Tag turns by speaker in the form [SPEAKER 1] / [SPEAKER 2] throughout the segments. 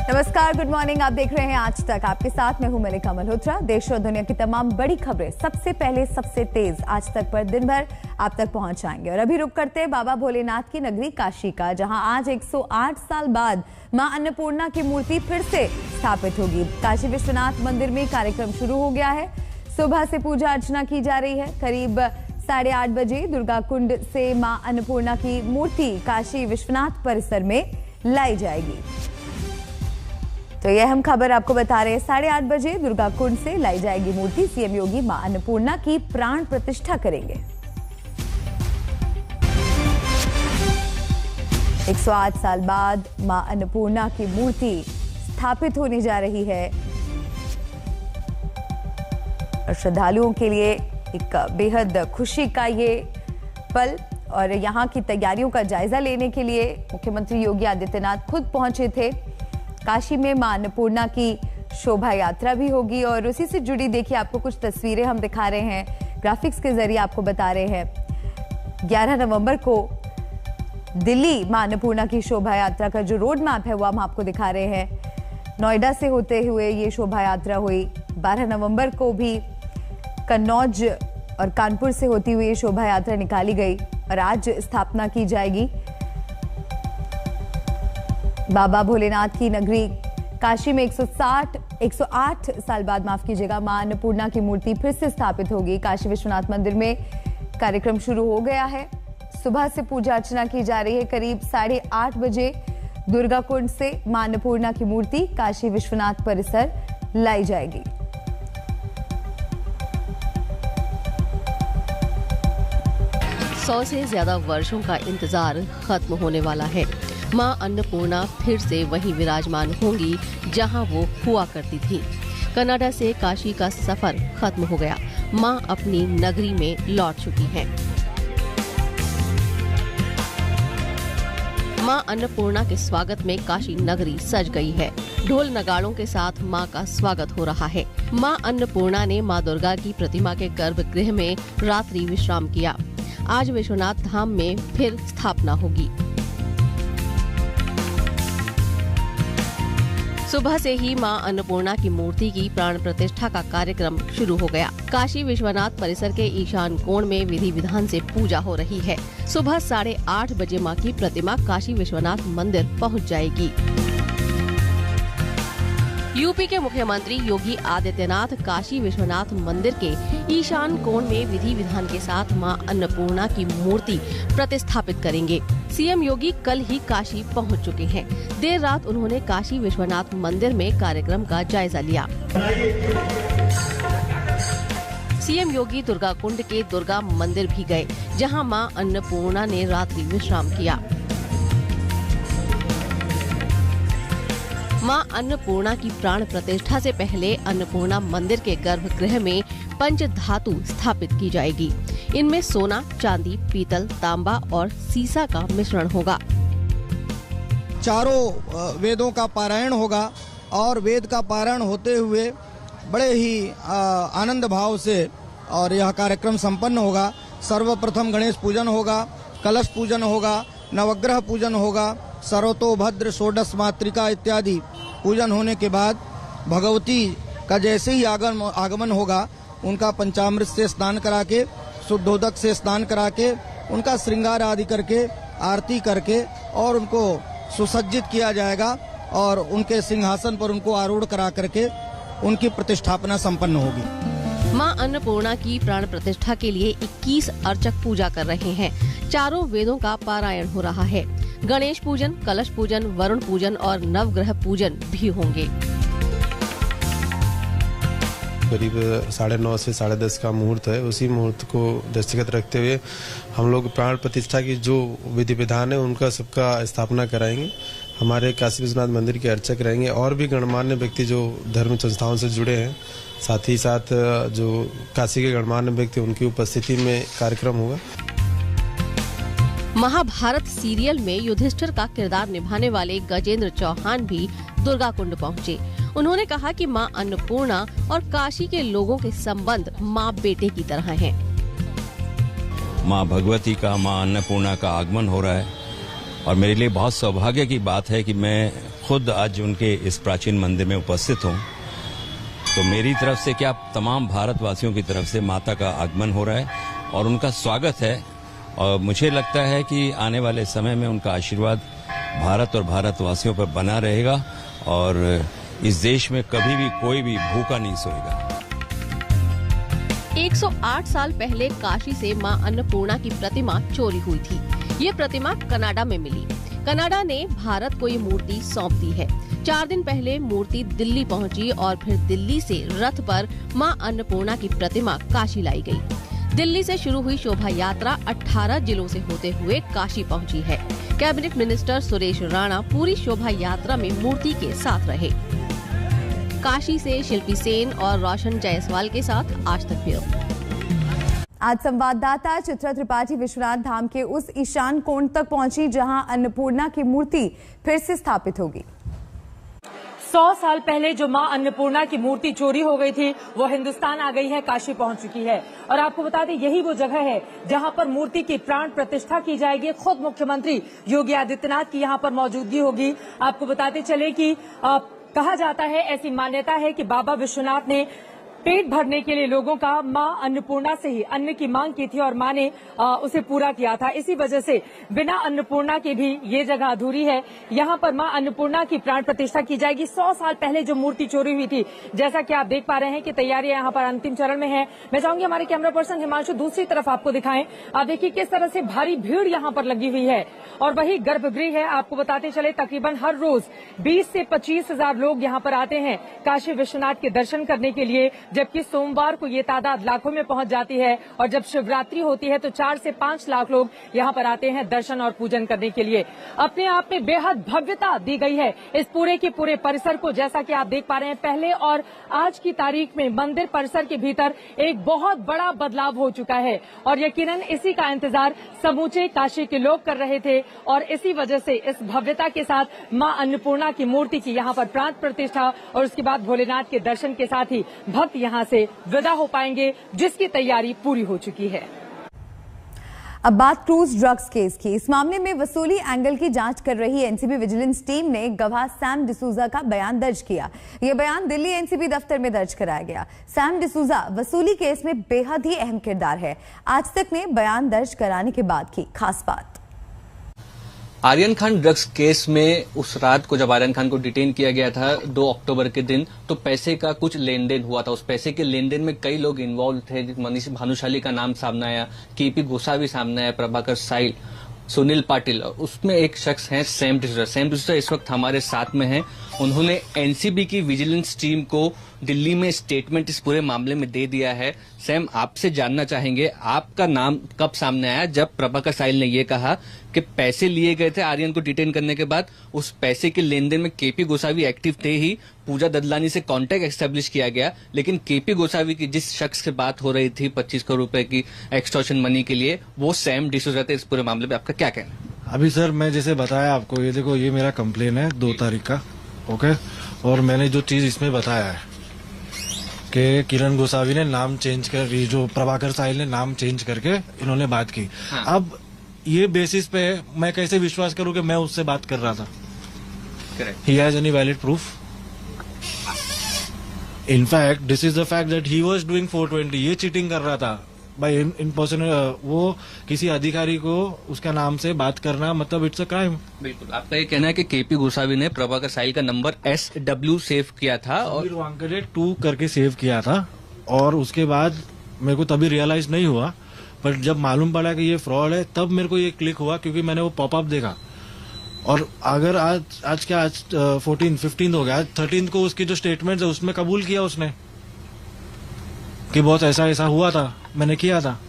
[SPEAKER 1] नमस्कार, good morning. आप देख रहे हैं आज तक। आपके साथ मैं हूं मलिका मल्होत्रा। देश और दुनिया की तमाम बड़ी खबरें सबसे पहले सबसे तेज आज तक पर दिन भर आप तक पहुंच जाएंगे। और अभी रुक करते हैं बाबा भोलेनाथ की नगरी काशी का, जहां आज 108 साल बाद मां अन्नपूर्णा की मूर्ति फिर से स्थापित होगी। काशी विश्वनाथ मंदिर में कार्यक्रम शुरू हो गया है। सुबह से पूजा अर्चना की जा रही है। करीब 8:30 बजे दुर्गा कुंड से मां अन्नपूर्णा की मूर्ति काशी विश्वनाथ परिसर में लाई जाएगी। तो यह हम खबर आपको बता रहे हैं। 8:30 बजे दुर्गा कुंड से लाई जाएगी मूर्ति। सीएम योगी मां अन्नपूर्णा की प्राण प्रतिष्ठा करेंगे। 108 साल बाद मां अन्नपूर्णा की मूर्ति स्थापित होने जा रही है और श्रद्धालुओं के लिए एक बेहद खुशी का ये पल। और यहां की तैयारियों का जायजा लेने के लिए मुख्यमंत्री योगी आदित्यनाथ खुद पहुंचे थे। काशी में मां अन्नपूर्णा की शोभा यात्रा भी होगी और उसी से जुड़ी देखिए आपको कुछ तस्वीरें हम दिखा रहे हैं, ग्राफिक्स के जरिए आपको बता रहे हैं। 11 नवंबर को दिल्ली मां अन्नपूर्णा की शोभा यात्रा का जो रोड मैप है वो हम आपको दिखा रहे हैं। नोएडा से होते हुए ये शोभा यात्रा हुई। 12 नवंबर को भी कन्नौज और कानपुर से होती हुई ये शोभा यात्रा निकाली गई और आज स्थापना की जाएगी। बाबा भोलेनाथ की नगरी काशी में 108 साल बाद माफ कीजिएगा मां अन्नपूर्णा की मूर्ति फिर से स्थापित होगी। काशी विश्वनाथ मंदिर में कार्यक्रम शुरू हो गया है। सुबह से पूजा अर्चना की जा रही है। करीब 8:30 बजे दुर्गा कुंड से मां अन्नपूर्णा की मूर्ति काशी विश्वनाथ परिसर लाई जाएगी।
[SPEAKER 2] सौ से ज्यादा वर्षों का इंतजार खत्म होने वाला है। मां अन्नपूर्णा फिर से वहीं विराजमान होंगी जहां वो हुआ करती थी। कनाडा से काशी का सफर खत्म हो गया। मां अपनी नगरी में लौट चुकी हैं। मां अन्नपूर्णा के स्वागत में काशी नगरी सज गई है। ढोल नगाड़ों के साथ मां का स्वागत हो रहा है। मां अन्नपूर्णा ने मां दुर्गा की प्रतिमा के गर्भगृह में रात्रि विश्राम किया। आज विश्वनाथ धाम में फिर स्थापना होगी। सुबह से ही मां अन्नपूर्णा की मूर्ति की प्राण प्रतिष्ठा का कार्यक्रम शुरू हो गया। काशी विश्वनाथ परिसर के ईशान कोण में विधि विधान से पूजा हो रही है। सुबह 8:30 बजे मां की प्रतिमा काशी विश्वनाथ मंदिर पहुंच जाएगी। यूपी के मुख्यमंत्री योगी आदित्यनाथ काशी विश्वनाथ मंदिर के ईशान कोण में विधि विधान के साथ मां अन्नपूर्णा की मूर्ति प्रतिस्थापित करेंगे। सीएम योगी कल ही काशी पहुंच चुके हैं। देर रात उन्होंने काशी विश्वनाथ मंदिर में कार्यक्रम का जायजा लिया। सीएम योगी दुर्गा कुंड के दुर्गा मंदिर भी गए, जहां मां अन्नपूर्णा ने रात्रि विश्राम किया। मां अन्नपूर्णा की प्राण प्रतिष्ठा से पहले अन्नपूर्णा मंदिर के गर्भगृह में पंच धातु स्थापित की जाएगी। इनमें सोना, चांदी, पीतल, तांबा और सीसा का मिश्रण होगा।
[SPEAKER 3] चारों वेदों का पारायण होगा और वेद का पारायण होते हुए बड़े ही आनंद भाव से और यह कार्यक्रम संपन्न होगा। सर्वप्रथम गणेश पूजन होगा, कलश पूजन होगा, नवग्रह पूजन होगा, सर्वतोभद्र, षोडश मातृका इत्यादि पूजन होने के बाद भगवती का जैसे ही आगमन होगा उनका पंचामृत से स्नान करा के, शुद्धोदक से स्नान करा के, उनका श्रृंगार आदि करके, आरती करके और उनको सुसज्जित किया जाएगा और उनके सिंहासन पर उनको आरूढ़ करा करके उनकी प्रतिष्ठापना संपन्न होगी।
[SPEAKER 2] मां अन्नपूर्णा की प्राण प्रतिष्ठा के लिए 21 अर्चक पूजा कर रहे हैं। चारों वेदों का पारायण हो रहा है। गणेश पूजन, कलश पूजन, वरुण पूजन और नवग्रह पूजन भी होंगे।
[SPEAKER 4] करीब 9:30 से 10:30 का मुहूर्त है। उसी मुहूर्त को दृष्टिगत रखते हुए हम लोग प्राण प्रतिष्ठा की जो विधि विधान है उनका सबका स्थापना कराएंगे। हमारे काशी विश्वनाथ मंदिर के अर्चक रहेंगे और भी गणमान्य व्यक्ति जो धर्म संस्थाओं से जुड़े हैं, साथ ही साथ जो काशी के गणमान्य व्यक्ति उनकी उपस्थिति में कार्यक्रम होगा।
[SPEAKER 2] महाभारत सीरियल में युधिष्ठिर का किरदार निभाने वाले गजेंद्र चौहान भी दुर्गा कुंड पहुंचे। उन्होंने कहा कि मां अन्नपूर्णा और काशी के लोगों के संबंध मां बेटे की तरह हैं।
[SPEAKER 5] मां भगवती का, मां अन्नपूर्णा का आगमन हो रहा है और मेरे लिए बहुत सौभाग्य की बात है कि मैं खुद आज उनके इस प्राचीन मंदिर में उपस्थित हूँ। तो मेरी तरफ से क्या तमाम भारतवासियों की तरफ से माता का आगमन हो रहा है और उनका स्वागत है। और मुझे लगता है कि आने वाले समय में उनका आशीर्वाद भारत और भारतवासियों पर बना रहेगा और इस देश में कभी भी कोई भी भूखा नहीं सोएगा।
[SPEAKER 2] 108 साल पहले काशी से मां अन्नपूर्णा की प्रतिमा चोरी हुई थी। ये प्रतिमा कनाडा में मिली। कनाडा ने भारत को ये मूर्ति सौंप दी है। 4 दिन पहले मूर्ति दिल्ली पहुंची और फिर दिल्ली से रथ पर मां अन्नपूर्णा की प्रतिमा काशी लाई गई। दिल्ली से शुरू हुई शोभा यात्रा 18 जिलों से होते हुए काशी पहुंची है। कैबिनेट मिनिस्टर सुरेश राणा पूरी शोभा यात्रा में मूर्ति के साथ रहे। काशी से शिल्पी सेन और रोशन जायसवाल के साथ आज तक ब्यूरो।
[SPEAKER 1] आज संवाददाता चित्रा त्रिपाठी विश्वनाथ धाम के उस ईशान कोण तक पहुंची जहां अन्नपूर्णा की मूर्ति फिर से स्थापित होगी।
[SPEAKER 6] 100 साल पहले जो मां अन्नपूर्णा की मूर्ति चोरी हो गई थी वो हिंदुस्तान आ गई है, काशी पहुंच चुकी है। और आपको बता दें यही वो जगह है जहां पर मूर्ति की प्राण प्रतिष्ठा की जाएगी। खुद मुख्यमंत्री योगी आदित्यनाथ की यहां पर मौजूदगी होगी। आपको बताते चले कि कहा जाता है, ऐसी मान्यता है कि बाबा विश्वनाथ ने पेट भरने के लिए लोगों का मां अन्नपूर्णा से ही अन्न की मांग की थी और मां ने उसे पूरा किया था। इसी वजह से बिना अन्नपूर्णा के भी ये जगह अधूरी है। यहाँ पर मां अन्नपूर्णा की प्राण प्रतिष्ठा की जाएगी। 100 साल पहले जो मूर्ति चोरी हुई थी, जैसा कि आप देख पा रहे हैं कि तैयारियां यहाँ पर अंतिम चरण में है। मैं चाहूंगी हमारे कैमरा पर्सन हिमांशु दूसरी तरफ आपको दिखाएं। आप देखिए किस तरह से भारी भीड़ यहाँ पर लगी हुई है और वही गर्भगृह है। आपको बताते चले तकरीबन हर रोज 20 से 25 हजार लोग यहाँ पर आते हैं काशी विश्वनाथ के दर्शन करने के लिए, जबकि सोमवार को ये तादाद लाखों में पहुंच जाती है और जब शिवरात्रि होती है तो 4 से 5 लाख लोग यहाँ पर आते हैं दर्शन और पूजन करने के लिए। अपने आप में बेहद भव्यता दी गई है इस पूरे के पूरे परिसर को। जैसा कि आप देख पा रहे हैं, पहले और आज की तारीख में मंदिर परिसर के भीतर एक बहुत बड़ा बदलाव हो चुका है और यकीनन इसी का इंतजार समूचे काशी के लोग कर रहे थे और इसी वजह से इस भव्यता के साथ मां अन्नपूर्णा की मूर्ति की यहाँ पर प्राण प्रतिष्ठा और उसके बाद भोलेनाथ के दर्शन के साथ ही भक्त यहाँ से विदा हो पाएंगे, जिसकी तैयारी पूरी हो चुकी है।
[SPEAKER 1] अब बात क्रूज ड्रग्स केस की। इस मामले में वसूली एंगल की जांच कर रही एनसीबी विजिलेंस टीम ने गवाह सैम डिसूजा का बयान दर्ज किया। यह बयान दिल्ली एनसीबी दफ्तर में दर्ज कराया गया। सैम डिसूजा वसूली केस में बेहद ही अहम किरदार है। आज तक ने बयान दर्ज कराने के बाद की खास बात।
[SPEAKER 7] आर्यन खान ड्रग्स केस में उस रात को जब आर्यन खान को डिटेन किया गया था 2 अक्टूबर के दिन, तो पैसे का कुछ लेन देन हुआ था। उस पैसे के लेन देन में कई लोग इन्वॉल्व थे। मनीष भानुशाली का नाम सामने आया, केपी गोसावी सामने आया, प्रभाकर साइल, सुनील पाटिल। उसमें एक शख्स है सैम डिसूजा। सैम डिसूजा इस वक्त हमारे साथ में है। उन्होंने एनसीबी की विजिलेंस टीम को दिल्ली में स्टेटमेंट इस पूरे मामले में दे दिया है। सैम, आपसे जानना चाहेंगे आपका नाम कब सामने आया जब प्रभाकर साहिल ने यह कहा कि पैसे लिए गए थे आर्यन को डिटेन करने के बाद, उस पैसे के लेन देन में केपी गोसावी एक्टिव थे ही, पूजा ददलानी से कांटेक्ट एस्टेब्लिश किया गया, लेकिन केपी गोसावी की जिस शख्स से बात हो रही थी 25 करोड़ रुपए की एक्सटॉर्शन मनी के लिए, वो सैम डिसूजा थे। इस पूरे मामले में आपका क्या कहना है?
[SPEAKER 8] अभी सर मैं जैसे बताया आपको, ये देखो ये मेरा कंप्लेन है 2 तारीख का, ओके। और मैंने जो चीज इसमें बताया है कि किरण गोसावी ने नाम चेंज कर, ये जो प्रभाकर साहिल ने नाम चेंज करके इन्होंने बात की। हाँ। अब ये बेसिस पे मैं कैसे विश्वास करूं कि मैं उससे बात कर रहा था? Correct. He has any valid proof? In fact this is the fact that he was doing 420। ये चीटिंग कर रहा था बाय इन पर्सन। वो किसी अधिकारी को उसका नाम से बात करना, मतलब इट्स अ क्राइम।
[SPEAKER 7] बिल्कुल, आपका ये कहना है कि केपी गोसावी ने प्रभाकर साहिल का नंबर SW सेव किया था और
[SPEAKER 8] वांकेडेड 2 करके सेव किया था, और उसके बाद मेरे को तभी रियलाइज नहीं हुआ, पर जब मालूम पड़ा कि ये फ्रॉड है तब मेरे को ये क्लिक हुआ, क्योंकि मैंने वो पॉपअप देखा। और अगर आज 14-15 हो गया, आज 13 को उसकी जो स्टेटमेंट है उसमें कबूल किया उसने कि बहुत ऐसा हुआ था, मैंने किया था।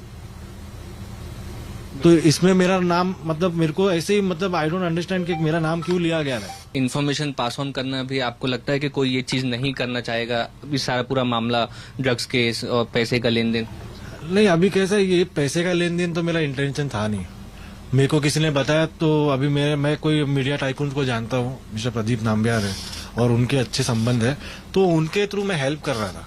[SPEAKER 8] तो इसमें मेरा नाम, मतलब मेरे को ऐसे ही, मतलब आई डोंट अंडरस्टैंड कि मेरा नाम क्यों लिया गया है।
[SPEAKER 7] इन्फॉर्मेशन पास ऑन करना भी आपको लगता है कि कोई ये चीज नहीं करना चाहेगा? अभी सारा पूरा मामला ड्रग्स केस और पैसे का लेन देन
[SPEAKER 8] नहीं, अभी कैसा ये पैसे का लेन देन तो मेरा इंटेंशन था नहीं। मेरे को किसी ने बताया, तो अभी मैं कोई मीडिया टाइकून को जानता हूँ, मिस्टर प्रदीप नाम्बियार है, और उनके अच्छे संबंध है, तो उनके थ्रू मैं हेल्प कर रहा था।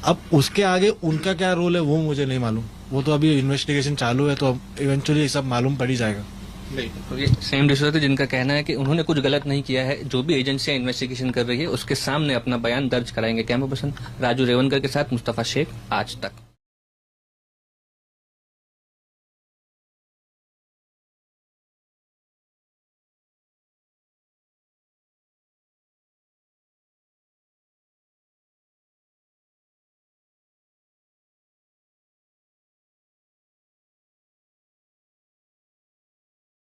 [SPEAKER 8] अब उसके आगे उनका क्या रोल है वो मुझे नहीं मालूम। वो तो अभी इन्वेस्टिगेशन चालू है, तो अब इवेंचुअली सब मालूम पड़ ही जाएगा।
[SPEAKER 7] तो ये सेम डिसोजा थे जिनका कहना है कि उन्होंने कुछ गलत नहीं किया है, जो भी एजेंसियां इन्वेस्टिगेशन कर रही है उसके सामने अपना बयान दर्ज कराएंगे। कैमरा पर्सन राजू रेवनकर के साथ मुस्तफा शेख, आज तक।